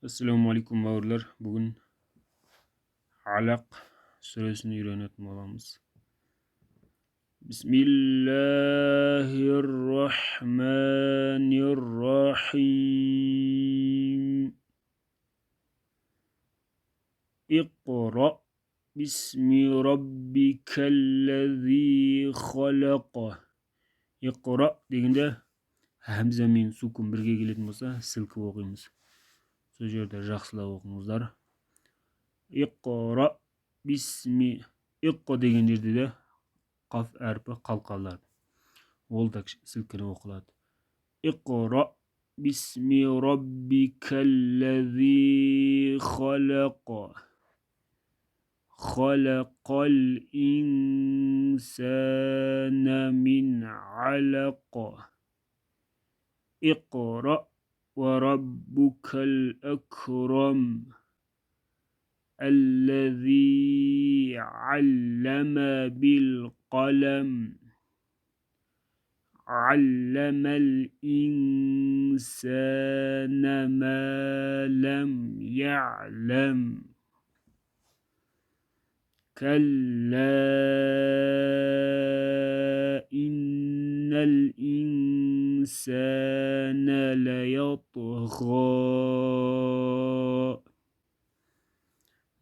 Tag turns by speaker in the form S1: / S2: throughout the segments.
S1: Assalamu alaikum bauırlar. Bugün Alaq suresini öğrenetme olamız. Bismillahirrahmanirrahim. İqra bismi rabbikellezi halaq. İqra degende hamza men sukun birge kelетін болса silkip оқимыз. Сол жерде жақсылап оқыңыздар. Иқра бисми. Иқра деген жерде де қаф әрпі қалқалады. Ол да сілкініп оқылады. Иқра бисми раббикаллази халақ. Халақал инсана мин алақ. Иқра وربك الأكرم الذي علم بالقلم علم الإنسان ما لم يعلم كلا إن الإنسان ليطغى.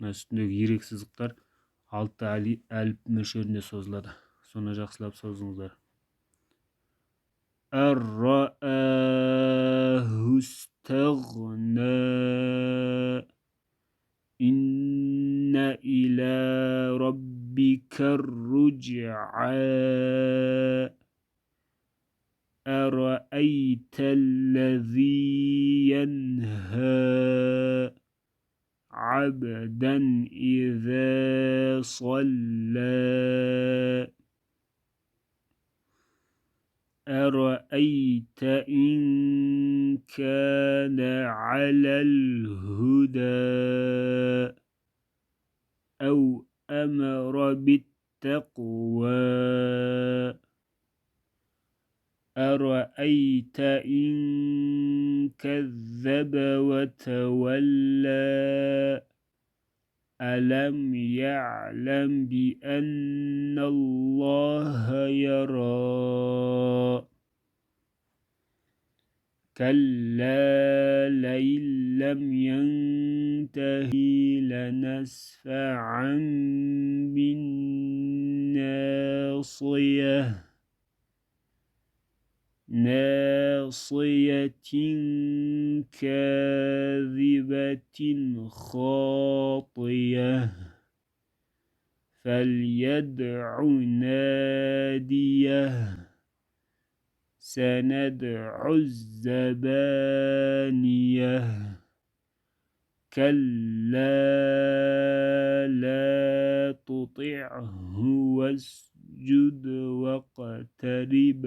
S1: Üstündeki ерек сызықтар 6 әліп мөлшерінде созылады. Соны жақсылап созыңыздар. Ар-рааһу стағна. Инна иля раббикар рудж'a. أرأيت الذي ينهى عبدا إذا صلى أرأيت إن كان على الهدى أو أمر بالتقوى أرأيت إن كذب وتولى ألم يعلم بأن الله يرى كلا لئن لم ينته لنسفعا بالناصية ناصية كاذبة خاطية فليدع ناديه سندع الزبانية كلا لا تطعه واسجد واقترب